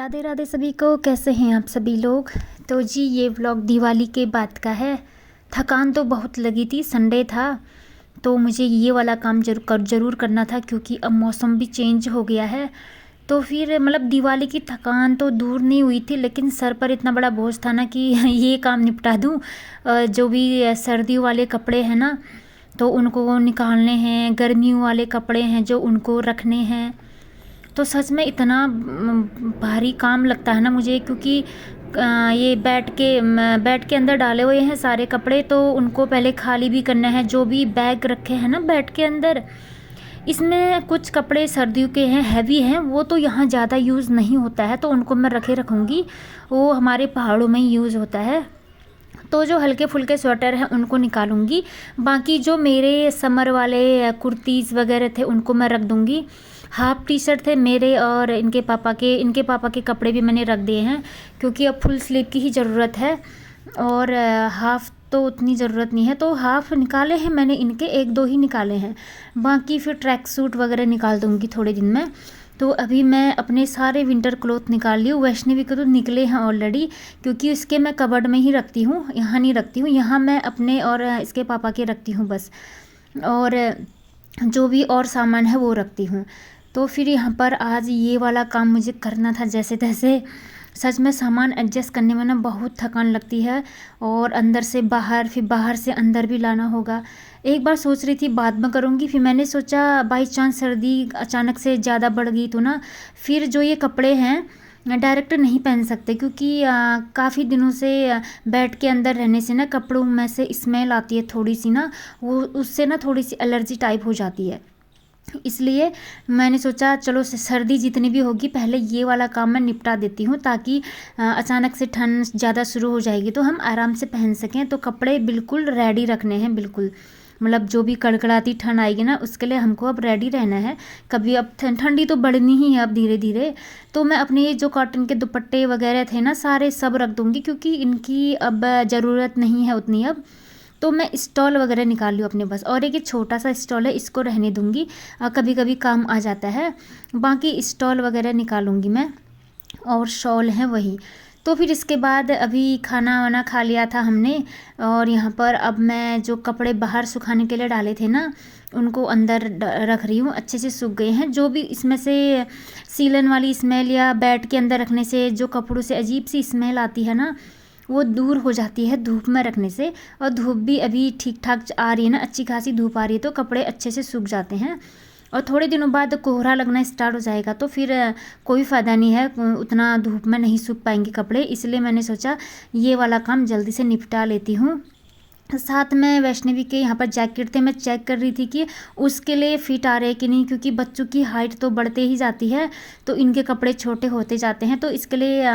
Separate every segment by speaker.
Speaker 1: राधे राधे सभी को। कैसे हैं आप सभी लोग। तो जी ये व्लॉग दिवाली के बाद का है। थकान तो बहुत लगी थी, संडे था तो मुझे ये वाला काम ज़रूर करना था क्योंकि अब मौसम भी चेंज हो गया है। तो फिर मतलब दिवाली की थकान तो दूर नहीं हुई थी, लेकिन सर पर इतना बड़ा बोझ था ना कि ये काम निपटा दूँ। जो भी सर्दियों वाले कपड़े हैं ना तो उनको निकालने हैं, गर्मियों वाले कपड़े हैं जो उनको रखने हैं। तो सच में इतना भारी काम लगता है ना मुझे, क्योंकि ये बेड के अंदर डाले हुए हैं सारे कपड़े, तो उनको पहले खाली भी करना है। जो भी बैग रखे हैं ना बेड के अंदर, इसमें कुछ कपड़े सर्दियों के हैं, हैवी हैं, वो तो यहाँ ज़्यादा यूज़ नहीं होता है तो उनको मैं रखे रखूँगी। वो हमारे पहाड़ों में ही यूज़ होता है। तो जो हल्के फुल्के स्वेटर हैं उनको निकालूंगी। बाकी जो मेरे समर वाले कुर्तीज़ वगैरह थे उनको मैं रख दूंगी। हाफ टी शर्ट थे मेरे और इनके पापा के कपड़े भी मैंने रख दिए हैं क्योंकि अब फुल स्लीव की ही ज़रूरत है और हाफ तो उतनी ज़रूरत नहीं है। तो हाफ निकाले हैं मैंने, इनके एक दो ही निकाले हैं, बाकी फिर ट्रैक सूट वगैरह निकाल दूँगी थोड़े दिन में। तो अभी मैं अपने सारे विंटर क्लोथ निकाल ली हूँ। वैष्णवी के तो निकले हैं ऑलरेडी, क्योंकि उसके मैं कबर्ड में ही रखती हूँ, यहाँ नहीं रखती हूँ। यहाँ मैं अपने और इसके पापा के रखती हूँ बस, और जो भी और सामान है वो रखती हूँ। तो फिर यहाँ पर आज ये वाला काम मुझे करना था जैसे तैसे। सच में सामान एडजस्ट करने में ना बहुत थकान लगती है, और अंदर से बाहर फिर बाहर से अंदर भी लाना होगा। एक बार सोच रही थी बाद में करूँगी, फिर मैंने सोचा बाई चांस सर्दी अचानक से ज़्यादा बढ़ गई तो ना फिर जो ये कपड़े हैं डायरेक्ट नहीं पहन सकते, क्योंकि काफ़ी दिनों से बेड के अंदर रहने से ना कपड़ों में से स्मेल आती है थोड़ी सी ना, वो उससे ना थोड़ी सी एलर्जी टाइप हो जाती है। इसलिए मैंने सोचा चलो सर्दी जितनी भी होगी पहले ये वाला काम मैं निपटा देती हूँ, ताकि अचानक से ठंड ज़्यादा शुरू हो जाएगी तो हम आराम से पहन सकें। तो कपड़े बिल्कुल रेडी रखने हैं, बिल्कुल मतलब जो भी कड़कड़ाती ठंड आएगी ना उसके लिए हमको अब रेडी रहना है। कभी अब ठंडी तो बढ़नी ही है अब धीरे धीरे। तो मैं अपने जो कॉटन के दुपट्टे वगैरह थे ना सारे सब रख दूँगी, क्योंकि इनकी अब ज़रूरत नहीं है उतनी अब। तो मैं स्टॉल वगैरह निकाल लूँ अपने बस, और एक छोटा सा स्टॉल है इसको रहने दूँगी, कभी कभी काम आ जाता है। बाकी स्टॉल वगैरह निकालूँगी मैं, और शॉल है वही। तो फिर इसके बाद अभी खाना वाना खा लिया था हमने, और यहाँ पर अब मैं जो कपड़े बाहर सुखाने के लिए डाले थे ना उनको अंदर रख रही हूँ। अच्छे से सूख गए हैं। जो भी इसमें से सीलन वाली स्मेल या बेड के अंदर रखने से जो कपड़ों से अजीब सी स्मेल आती है ना वो दूर हो जाती है धूप में रखने से। और धूप भी अभी ठीक ठाक आ रही है ना, अच्छी खासी धूप आ रही है तो कपड़े अच्छे से सूख जाते हैं। और थोड़े दिनों बाद कोहरा लगना स्टार्ट हो जाएगा तो फिर कोई फ़ायदा नहीं है, उतना धूप में नहीं सूख पाएंगे कपड़े। इसलिए मैंने सोचा ये वाला काम जल्दी से निपटा लेती हूँ। साथ में वैष्णवी के यहाँ पर जैकेट थे, मैं चेक कर रही थी कि उसके लिए फ़िट आ रहे हैं कि नहीं, क्योंकि बच्चों की हाइट तो बढ़ते ही जाती है तो इनके कपड़े छोटे होते जाते हैं। तो इसके लिए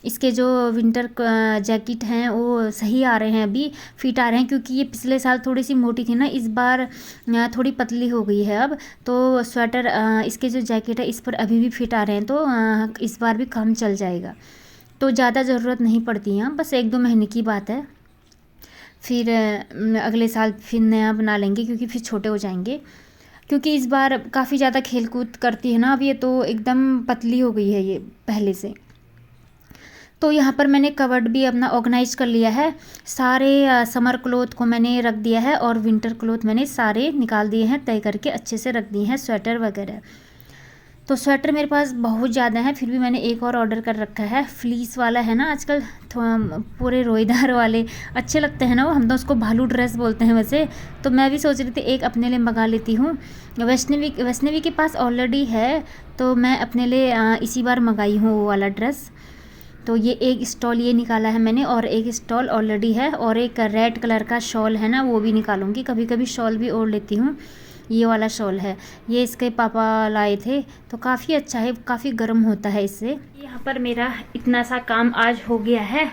Speaker 1: इसके जो विंटर जैकेट हैं वो सही आ रहे हैं, अभी फिट आ रहे हैं, क्योंकि ये पिछले साल थोड़ी सी मोटी थी ना, इस बार थोड़ी पतली हो गई है अब। तो स्वेटर इसके जो जैकेट है इस पर अभी भी फिट आ रहे हैं, तो इस बार भी काम चल जाएगा। तो ज़्यादा ज़रूरत नहीं पड़ती है, बस 1-2 महीने की बात है। फिर अगले साल फिर नया बना लेंगे, क्योंकि फिर छोटे हो जाएंगे। क्योंकि इस बार काफ़ी ज़्यादा खेल कूद करती है ना अब ये, तो एकदम पतली हो गई है ये पहले से। तो यहाँ पर मैंने कवर्ड भी अपना ऑर्गेनाइज कर लिया है। सारे समर क्लोथ को मैंने रख दिया है और विंटर क्लोथ मैंने सारे निकाल दिए हैं, तय करके अच्छे से रख दिए हैं, स्वेटर वगैरह। तो स्वेटर मेरे पास बहुत ज़्यादा है, फिर भी मैंने एक और ऑर्डर कर रखा है। फ्लीस वाला है ना आजकल पूरे रोईदार वाले अच्छे लगते हैं ना, वो हम तो उसको भालू ड्रेस बोलते हैं वैसे। तो मैं भी सोच रही थी एक अपने लिए मंगा लेती हूँ। वैष्णवी के पास ऑलरेडी है तो मैं अपने लिए इसी बार मंगाई हूँ वो वाला ड्रेस। तो ये एक स्टॉल ये निकाला है मैंने, और एक स्टॉल ऑलरेडी है, और एक रेड कलर का शॉल है ना वो भी निकालूंगी। कभी कभी शॉल भी ओढ़ लेती हूँ। ये वाला शॉल है, ये इसके पापा लाए थे तो काफ़ी अच्छा है, काफ़ी गर्म होता है इससे। यहाँ पर मेरा इतना सा काम आज हो गया है,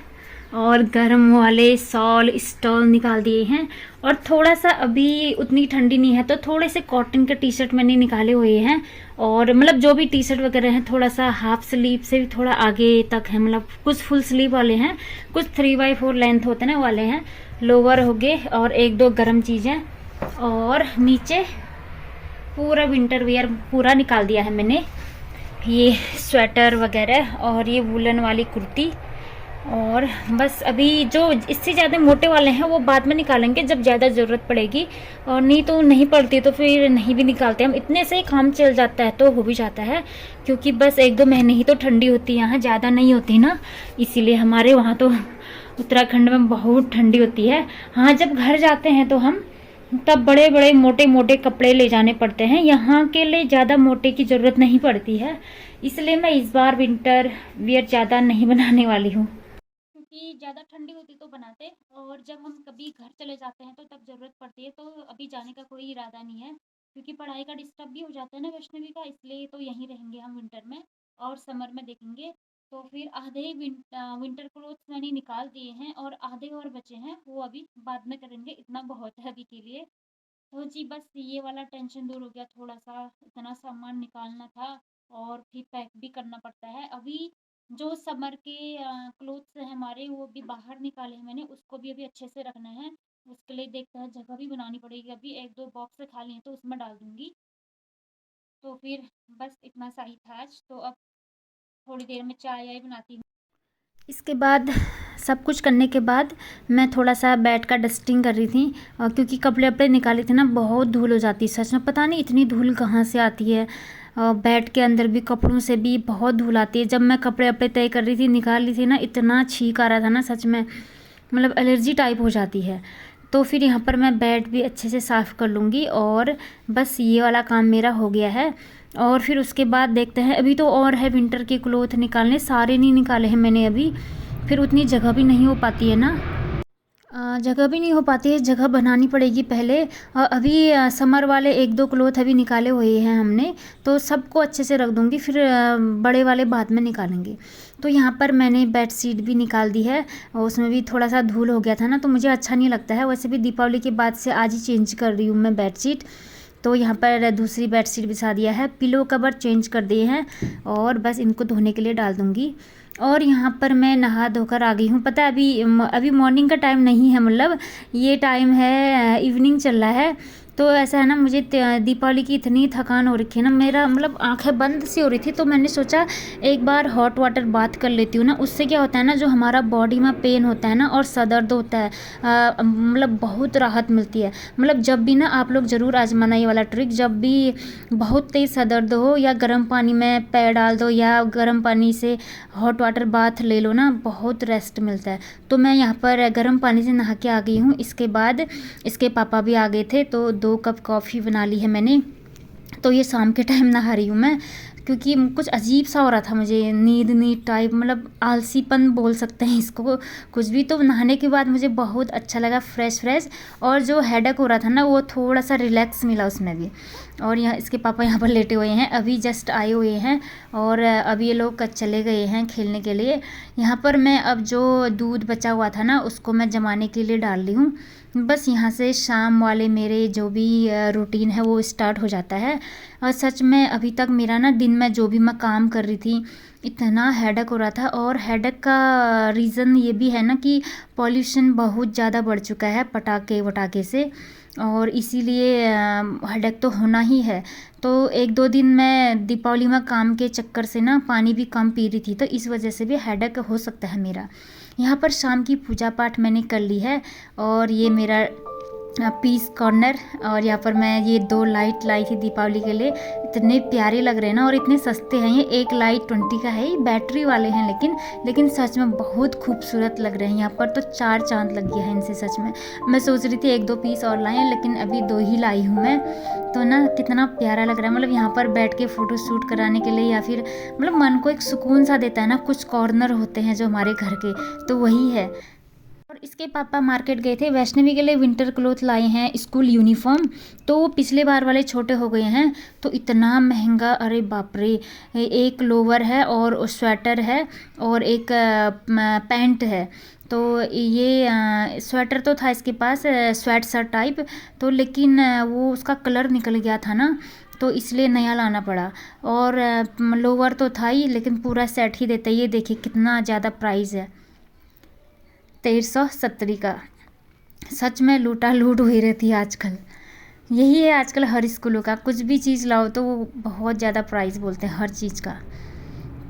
Speaker 1: और गर्म वाले शॉल स्टॉल निकाल दिए हैं। और थोड़ा सा अभी उतनी ठंडी नहीं है तो थोड़े से कॉटन के टी शर्ट मैंने निकाले हुए हैं, और मतलब जो भी टी शर्ट वगैरह हैं थोड़ा सा हाफ स्लीव से भी थोड़ा आगे तक है, मतलब कुछ फुल स्लीव वाले हैं, कुछ 3/4 लेंथ होते हैं ना वाले हैं। लोअर हो गए और 1-2 गर्म चीज़ें, और नीचे पूरा विंटर वियर पूरा निकाल दिया है मैंने। ये स्वेटर वगैरह और ये वूलन वाली कुर्ती। और बस अभी जो इससे ज़्यादा मोटे वाले हैं वो बाद में निकालेंगे जब ज़्यादा ज़रूरत पड़ेगी, और नहीं तो नहीं पड़ती तो फिर नहीं भी निकालते हम। इतने से ही काम चल जाता है तो हो भी जाता है, क्योंकि बस 1-2 महीने ही तो ठंडी होती है, यहाँ ज़्यादा नहीं होती ना, इसीलिए हमारे वहाँ तो उत्तराखंड में बहुत ठंडी होती है। हाँ, जब घर जाते हैं तो हम तब बड़े बड़े मोटे मोटे कपड़े ले जाने पड़ते हैं, यहाँ के लिए ज़्यादा मोटे की ज़रूरत नहीं पड़ती है, इसलिए मैं इस बार विंटर वियर ज़्यादा नहीं बनाने वाली हूँ, क्योंकि ज़्यादा ठंडी होती तो बनाते, और जब हम कभी घर चले जाते हैं तो तब ज़रूरत पड़ती है, तो अभी जाने का कोई इरादा नहीं है, क्योंकि पढ़ाई का डिस्टर्ब भी हो जाता है ना वैष्णवी का, इसलिए तो यहीं रहेंगे हम विंटर में, और समर में देखेंगे। तो फिर आधे विंटर क्लोथ्स मैंने निकाल दिए हैं और आधे और बचे हैं, वो अभी बाद में करेंगे, इतना बहुत है अभी के लिए। तो जी बस ये वाला टेंशन दूर हो गया थोड़ा सा, इतना सामान निकालना था और फिर पैक भी करना पड़ता है। अभी जो समर के क्लोथ्स हैं हमारे, वो भी बाहर निकाले हैं मैंने, उसको भी अभी अच्छे से रखना है, उसके लिए देखते हैं, जगह भी बनानी पड़ेगी, अभी 1-2 बॉक्स खाली हैं तो उसमें डाल दूंगी। तो फिर बस इतना सा ही था आज, तो अब थोड़ी देर में चाय आय बनाती हूँ। इसके बाद सब कुछ करने के बाद मैं थोड़ा सा बेड का डस्टिंग कर रही थी, क्योंकि कपड़े वपड़े निकाले थे ना, बहुत धूल हो जाती है सच में, पता नहीं इतनी धूल कहाँ से आती है। बेड के अंदर भी कपड़ों से भी बहुत धूल आती है। जब मैं कपड़े वपड़े तय कर रही थी, निकाल रही थी ना, इतना छींक आ रहा था ना सच में, मतलब एलर्जी टाइप हो जाती है। तो फिर यहाँ पर मैं बेड भी अच्छे से साफ़ कर लूँगी, और बस ये वाला काम मेरा हो गया है। और फिर उसके बाद देखते हैं, अभी तो और है विंटर के क्लोथ निकालने, सारे नहीं निकाले हैं मैंने अभी, फिर उतनी जगह भी नहीं हो पाती है ना, जगह भी नहीं हो पाती है, जगह बनानी पड़ेगी पहले। अभी समर वाले 1-2 क्लोथ अभी निकाले हुए हैं हमने, तो सबको अच्छे से रख दूँगी, फिर बड़े वाले बाद में निकालेंगे। तो यहाँ पर मैंने बेड शीट भी निकाल दी है, और उसमें भी थोड़ा सा धूल हो गया था ना, तो मुझे अच्छा नहीं लगता है। वैसे भी दीपावली के बाद से आज ही चेंज कर रही हूँ मैं बेड शीट। तो यहाँ पर दूसरी बेड शीट बिछा दिया है, पिलो कवर चेंज कर दिए हैं, और बस इनको धोने के लिए डाल दूँगी। और यहाँ पर मैं नहा धोकर आ गई हूँ। पता है अभी मॉर्निंग का टाइम नहीं है, मतलब ये टाइम है, इवनिंग चल रहा है। तो ऐसा है ना, मुझे दीपावली की इतनी थकान हो रखी है ना, मेरा मतलब आंखें बंद सी हो रही थी, तो मैंने सोचा एक बार हॉट वाटर बाथ कर लेती हूँ ना, उससे क्या होता है ना, जो हमारा बॉडी में पेन होता है ना और सर दर्द होता है, मतलब बहुत राहत मिलती है। मतलब जब भी ना आप लोग ज़रूर आजमाना ये वाला ट्रिक, जब भी बहुत तेज़ सर दर्द हो, या गर्म पानी में पैर डाल दो, या गर्म पानी से हॉट वाटर बाथ ले लो ना, बहुत रेस्ट मिलता है। तो मैं यहाँ पर गर्म पानी से नहा के आ गई हूँ। इसके बाद इसके पापा भी आ गए थे, तो 2 कप कॉफ़ी बना ली है मैंने। तो ये शाम के टाइम नहा रही हूँ मैं, क्योंकि कुछ अजीब सा हो रहा था मुझे, नींद टाइप, मतलब आलसीपन बोल सकते हैं इसको कुछ भी। तो नहाने के बाद मुझे बहुत अच्छा लगा, फ्रेश, और जो हेडेक हो रहा था ना, वो थोड़ा सा रिलैक्स मिला उसमें भी। और यहाँ इसके पापा यहाँ पर लेटे हुए हैं, अभी जस्ट आए हुए हैं, और अभी ये लोग चले गए हैं खेलने के लिए। यहाँ पर मैं अब जो दूध बचा हुआ था ना, उसको मैं जमाने के लिए डाल रही हूँ। बस यहाँ से शाम वाले मेरे जो भी रूटीन है वो स्टार्ट हो जाता है। और सच में अभी तक मेरा ना दिन में जो भी मैं काम कर रही थी, इतना हेडेक हो रहा था, और हेडेक का रीज़न ये भी है ना कि पॉल्यूशन बहुत ज़्यादा बढ़ चुका है पटाखे वटाखे से, और इसीलिए हेडेक तो होना ही है। तो 1-2 दिन मैं दीपावली में काम के चक्कर से ना पानी भी कम पी रही थी, तो इस वजह से भी हेडेक हो सकता है मेरा। यहाँ पर शाम की पूजा पाठ मैंने कर ली है, और ये मेरा पीस कॉर्नर, और यहाँ पर मैं ये 2 लाइट लाई थी दीपावली के लिए, इतने प्यारे लग रहे हैं ना, और इतने सस्ते हैं ये। एक लाइट 20 का है, ये बैटरी वाले हैं, लेकिन सच में बहुत खूबसूरत लग रहे हैं। यहाँ पर तो 4 चांद लग गया है इनसे सच में। मैं सोच रही थी 1-2 पीस और लाएं, लेकिन अभी 2 ही लाई हूँ मैं। तो ना कितना प्यारा लग रहा है, मतलब यहाँ पर बैठ के फ़ोटो शूट कराने के लिए, या फिर मतलब मन को एक सुकून सा देता है ना, कुछ कॉर्नर होते हैं जो हमारे घर के, तो वही है। और इसके पापा मार्केट गए थे, वैष्णवी के लिए विंटर क्लोथ लाए हैं, स्कूल यूनिफॉर्म। तो वो पिछले बार वाले छोटे हो गए हैं, तो इतना महंगा, अरे बाप रे। एक लोवर है, और स्वेटर है, और एक पैंट है। तो ये स्वेटर तो था इसके पास, स्वेट शर्ट टाइप, तो लेकिन वो उसका कलर निकल गया था ना, तो इसलिए नया लाना पड़ा। और लोवर तो था ही, लेकिन पूरा सेट ही देता है। ये देखिए कितना ज़्यादा प्राइस है, 1370 का। सच में लूटा लूट हुई रहती है आजकल, यही है आजकल हर स्कूलों का, कुछ भी चीज़ लाओ तो वो बहुत ज़्यादा प्राइस बोलते हैं हर चीज़ का।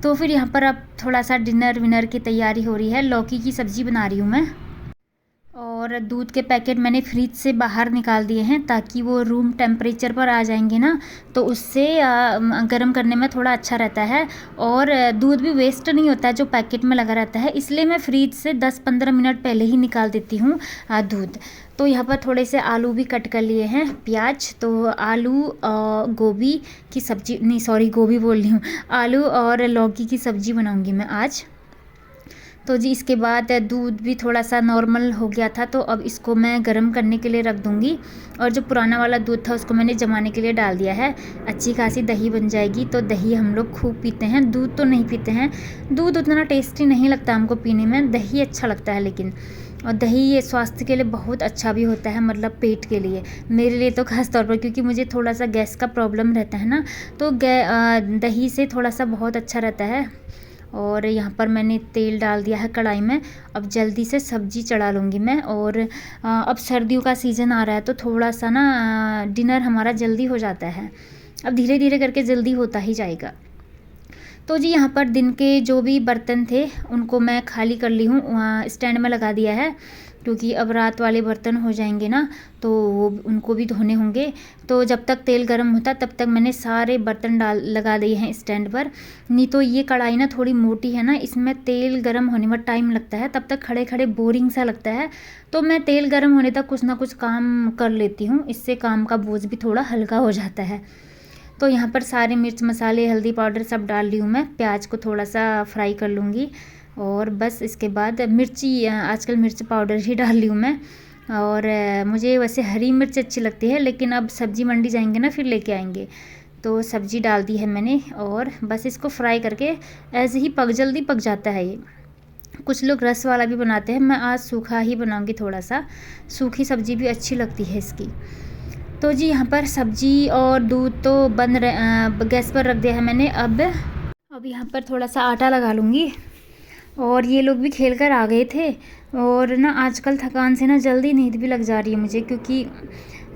Speaker 1: तो फिर यहाँ पर अब थोड़ा सा डिनर विनर की तैयारी हो रही है। लौकी की सब्ज़ी बना रही हूँ मैं, और दूध के पैकेट मैंने फ्रिज से बाहर निकाल दिए हैं ताकि वो रूम टेम्परेचर पर आ जाएंगे ना, तो उससे गर्म करने में थोड़ा अच्छा रहता है, और दूध भी वेस्ट नहीं होता है जो पैकेट में लगा रहता है, इसलिए मैं फ्रिज से 10-15 मिनट पहले ही निकाल देती हूँ दूध। तो यहाँ पर थोड़े से आलू भी कट कर लिए हैं, प्याज, तो आलू गोभी की सब्ज़ी, नहीं सॉरी गोभी बोल रही हूँ, आलू और लौकी की सब्ज़ी बनाऊँगी मैं आज। तो जी इसके बाद दूध भी थोड़ा सा नॉर्मल हो गया था, तो अब इसको मैं गर्म करने के लिए रख दूँगी, और जो पुराना वाला दूध था उसको मैंने जमाने के लिए डाल दिया है। अच्छी खासी दही बन जाएगी। तो दही हम लोग खूब पीते हैं, दूध तो नहीं पीते हैं, दूध उतना टेस्टी नहीं लगता हमको पीने में, दही अच्छा लगता है लेकिन। और दही ये स्वास्थ्य के लिए बहुत अच्छा भी होता है, मतलब पेट के लिए, मेरे लिए तो ख़ास तौर पर, क्योंकि मुझे थोड़ा सा गैस का प्रॉब्लम रहता है ना, तो दही से थोड़ा सा बहुत अच्छा रहता है। और यहाँ पर मैंने तेल डाल दिया है कढ़ाई में। अब जल्दी से सब्ज़ी चढ़ा लूँगी मैं, और अब सर्दियों का सीज़न आ रहा है तो थोड़ा सा ना डिनर हमारा जल्दी हो जाता है, अब धीरे धीरे करके जल्दी होता ही जाएगा। तो जी यहाँ पर दिन के जो भी बर्तन थे उनको मैं खाली कर ली हूँ, स्टैंड में लगा दिया है, क्योंकि अब रात वाले बर्तन हो जाएंगे ना, तो वो उनको भी धोने होंगे। तो जब तक तेल गर्म होता तब तक मैंने सारे बर्तन लगा दिए हैं स्टैंड पर। नहीं तो ये कढ़ाई ना थोड़ी मोटी है ना, इसमें तेल गर्म होने में टाइम लगता है, तब तक खड़े खड़े बोरिंग सा लगता है। तो मैं तेल गर्म होने तक कुछ ना कुछ काम कर लेती हूँ, इससे काम का बोझ भी थोड़ा हल्का हो जाता है। तो यहाँ पर सारे मिर्च मसाले हल्दी पाउडर सब डाल रही हूँ मैं, प्याज को थोड़ा सा फ्राई कर लूँगी, और बस इसके बाद मिर्ची, आजकल मिर्च पाउडर ही डाल रही हूँ मैं। और मुझे वैसे हरी मिर्च अच्छी लगती है, लेकिन अब सब्जी मंडी जाएंगे ना फिर लेके आएंगे। तो सब्जी डाल दी है मैंने, और बस इसको फ्राई करके ऐसे ही जल्दी पक जाता है ये। कुछ लोग रस वाला भी बनाते हैं, मैं आज सूखा ही बनाऊँगी, थोड़ा सा सूखी सब्जी भी अच्छी लगती है इसकी। तो जी यहाँ पर सब्जी और दूध तो गैस पर रख दिया है मैंने। अब यहाँ पर थोड़ा सा आटा लगा लूँगी। और ये लोग भी खेल कर आ गए थे, और ना आजकल थकान से ना जल्दी नींद भी लग जा रही है मुझे, क्योंकि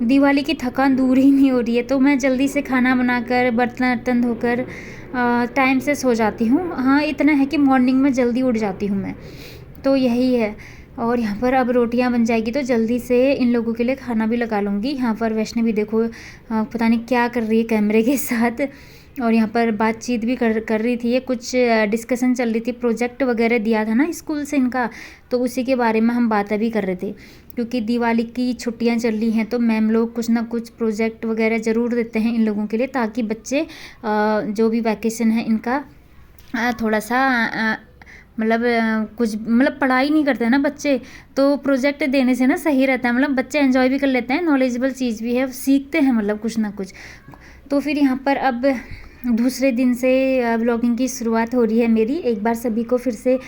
Speaker 1: दिवाली की थकान दूर ही नहीं हो रही है। तो मैं जल्दी से खाना बनाकर बर्तन वर्तन धोकर टाइम से सो जाती हूँ। हाँ इतना है कि मॉर्निंग में जल्दी उठ जाती हूँ मैं, तो यही है। और यहाँ पर अब रोटियाँ बन जाएगी तो जल्दी से इन लोगों के लिए खाना भी लगा लूँगी। यहाँ पर वैष्णवी देखो पता नहीं क्या कर रही है कैमरे के साथ, और यहाँ पर बातचीत भी कर रही थी, ये कुछ डिस्कशन चल रही थी, प्रोजेक्ट वगैरह दिया था ना स्कूल से इनका, तो उसी के बारे में हम बातें भी कर रहे थे। क्योंकि दिवाली की छुट्टियां चल रही हैं तो मैम लोग कुछ ना कुछ प्रोजेक्ट वगैरह ज़रूर देते हैं इन लोगों के लिए, ताकि बच्चे जो भी वैकेशन है इनका थोड़ा सा मतलब कुछ मतलब पढ़ाई नहीं करते हैं ना बच्चे, तो प्रोजेक्ट देने से ना सही रहता है, मतलब बच्चे एंजॉय भी कर लेते हैं, नॉलेजेबल चीज़ भी है, सीखते हैं मतलब कुछ ना कुछ। तो फिर यहाँ पर अब दूसरे दिन से व्लॉगिंग की शुरुआत हो रही है मेरी। एक बार सभी को फिर से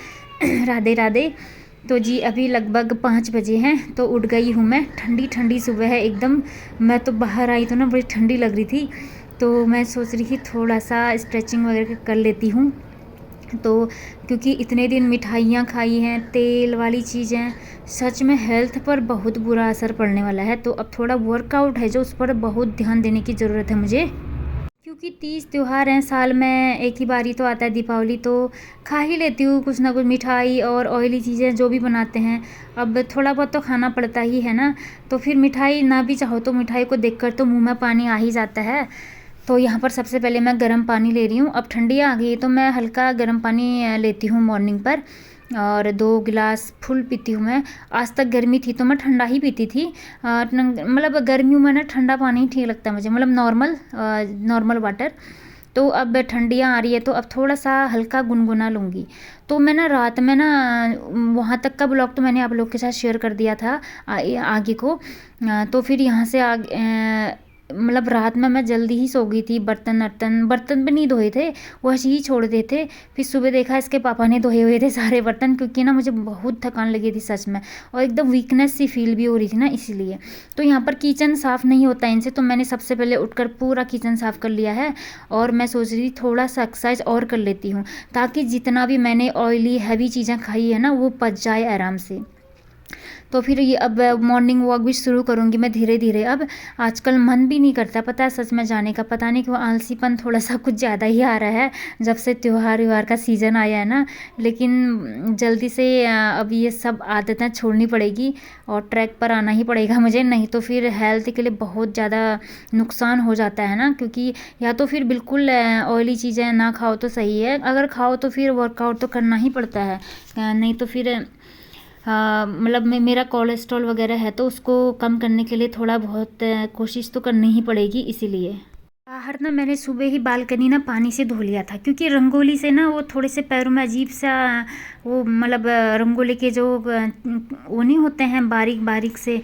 Speaker 1: राधे राधे। तो जी अभी लगभग 5 बजे हैं, तो उठ गई हूँ मैं। ठंडी ठंडी सुबह है एकदम, मैं तो बाहर आई तो ना बड़ी ठंडी लग रही थी, तो मैं सोच रही थी थोड़ा सा स्ट्रेचिंग वगैरह कर लेती हूँ। तो क्योंकि इतने दिन मिठाइयाँ खाई हैं, तेल वाली चीज़ें, सच में हेल्थ पर बहुत बुरा असर पड़ने वाला है। तो अब थोड़ा वर्कआउट है जो उस पर बहुत ध्यान देने की ज़रूरत है मुझे, क्योंकि 30 त्यौहार हैं साल में, एक ही बारी तो आता है दीपावली, तो खा ही लेती हूँ कुछ ना कुछ मिठाई और ऑयली चीज़ें जो भी बनाते हैं। अब थोड़ा बहुत तो खाना पड़ता ही है ना, तो फिर मिठाई ना भी चाहो तो मिठाई को देखकर तो मुंह में पानी आ ही जाता है। तो यहाँ पर सबसे पहले मैं गर्म पानी ले रही हूँ। अब ठंडी आ गई तो मैं हल्का गर्म पानी लेती हूँ मॉर्निंग पर, और 2 गिलास फुल पीती हूँ मैं। आज तक गर्मी थी तो मैं ठंडा ही पीती थी, मतलब गर्मियों में ना ठंडा पानी ही ठीक लगता है मुझे, मतलब नॉर्मल वाटर। तो अब ठंडियाँ आ रही है तो अब थोड़ा सा हल्का गुनगुना लूँगी। तो मैं ना रात में ना वहाँ तक का ब्लॉग तो मैंने आप लोग के साथ शेयर कर दिया था आगे को। तो फिर यहाँ से मतलब रात में मैं जल्दी ही सो गई थी, बर्तन भी नहीं धोए थे, वो ऐसे ही छोड़ दिए थे। फिर सुबह देखा इसके पापा ने धोए हुए थे सारे बर्तन, क्योंकि ना मुझे बहुत थकान लगी थी सच में, और एकदम वीकनेस सी फील भी हो रही थी ना इसीलिए। तो यहाँ पर किचन साफ़ नहीं होता इनसे, तो मैंने सबसे पहले उठकर पूरा किचन साफ़ कर लिया है। और मैं सोच रही थी थोड़ा सा एक्सरसाइज और कर लेती हूँ, ताकि जितना भी मैंने ऑयली हैवी चीज़ें खाई है ना वो पच जाए आराम से। तो फिर ये अब मॉर्निंग वॉक भी शुरू करूँगी मैं धीरे धीरे। अब आजकल मन भी नहीं करता, पता है, सच में जाने का। पता नहीं क्यों आलसीपन थोड़ा सा कुछ ज़्यादा ही आ रहा है जब से त्योहार व्योहार का सीज़न आया है ना। लेकिन जल्दी से अब ये सब आदतें छोड़नी पड़ेगी और ट्रैक पर आना ही पड़ेगा मुझे, नहीं तो फिर हेल्थ के लिए बहुत ज़्यादा नुकसान हो जाता है ना। क्योंकि या तो फिर बिल्कुल ऑयली चीज़ें ना खाओ तो सही है, अगर खाओ तो फिर वर्कआउट तो करना ही पड़ता है, नहीं तो फिर मतलब मेरा कोलेस्ट्रॉल वगैरह है तो उसको कम करने के लिए थोड़ा बहुत कोशिश तो करनी ही पड़ेगी। इसीलिए बाहर ना मैंने सुबह ही बालकनी ना पानी से धो लिया था, क्योंकि रंगोली से ना वो थोड़े से पैरों में अजीब सा वो मतलब रंगोली के जो वो नहीं होते हैं बारीक बारीक से,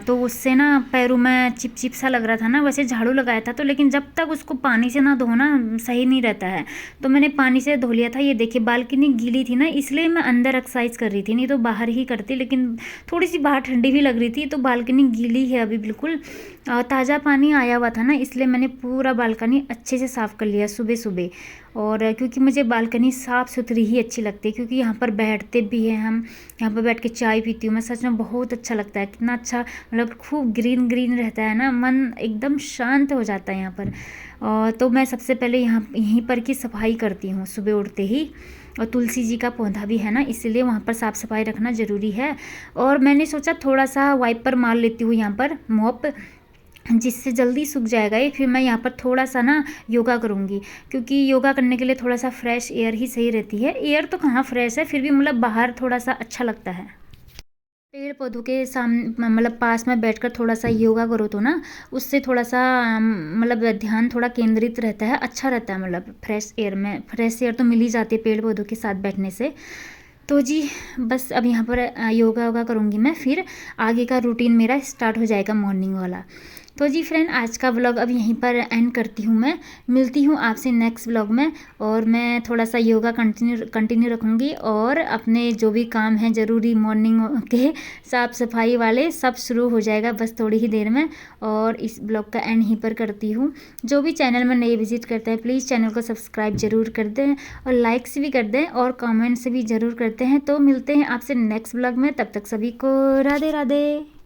Speaker 1: तो उससे ना पैरों में चिप सा लग रहा था ना। वैसे झाड़ू लगाया था तो, लेकिन जब तक उसको पानी से ना धोना सही नहीं रहता है, तो मैंने पानी से धो लिया था। ये देखिए बालकनी गीली थी ना, इसलिए मैं अंदर एक्सरसाइज कर रही थी, नहीं तो बाहर ही करती। लेकिन थोड़ी सी बाहर ठंडी भी लग रही थी, तो बालकनी गीली है अभी बिल्कुल। ताज़ा पानी आया हुआ था ना, इसलिए मैंने पूरा बालकनी अच्छे से साफ़ कर लिया सुबह सुबह। और क्योंकि मुझे बालकनी साफ़ सुथरी ही अच्छी लगती है, क्योंकि यहाँ पर बैठते भी हैं हम, यहाँ पर बैठ के चाय पीती हूँ मैं, सच में बहुत अच्छा लगता है। कितना अच्छा, मतलब खूब ग्रीन ग्रीन रहता है ना, मन एकदम शांत हो जाता है यहाँ पर। तो मैं सबसे पहले यहीं पर की सफाई करती हूँ सुबह उठते ही। और तुलसी जी का पौधा भी है ना, इसलिए वहाँ पर साफ़ सफाई रखना ज़रूरी है। और मैंने सोचा थोड़ा सा वाइपर मार लेती हूँ यहाँ पर, मॉप, जिससे जल्दी सूख जाएगा ये। फिर मैं यहाँ पर थोड़ा सा ना योगा करूँगी, क्योंकि योगा करने के लिए थोड़ा सा फ्रेश एयर ही सही रहती है। एयर तो कहाँ फ्रेश है, फिर भी मतलब बाहर थोड़ा सा अच्छा लगता है। पेड़ पौधों के सामने मतलब पास में बैठकर थोड़ा सा योगा करो तो ना, उससे थोड़ा सा मतलब ध्यान थोड़ा केंद्रित रहता है, अच्छा रहता है। मतलब फ्रेश एयर में फ्रेश एयर तो मिल ही जाती है पेड़ पौधों के साथ बैठने से। तो जी बस अब यहाँ पर योगा वोगा करूँगी मैं, फिर आगे का रूटीन मेरा स्टार्ट हो जाएगा मॉर्निंग वाला। तो जी फ्रेंड, आज का व्लॉग अब यहीं पर एंड करती हूँ मैं, मिलती हूँ आपसे नेक्स्ट व्लॉग में। और मैं थोड़ा सा योगा कंटिन्यू रखूँगी, और अपने जो भी काम हैं ज़रूरी मॉर्निंग के साफ़ सफाई वाले सब शुरू हो जाएगा बस थोड़ी ही देर में। और इस ब्लॉग का एंड यहीं पर करती हूँ। जो भी चैनल में नए विजिट करते हैं प्लीज़ चैनल को सब्सक्राइब ज़रूर कर दें, और लाइक्स भी कर दें, और कमेंट्स भी ज़रूर करते हैं। तो मिलते हैं आपसे नेक्स्ट व्लॉग में, तब तक सभी को राधे राधे।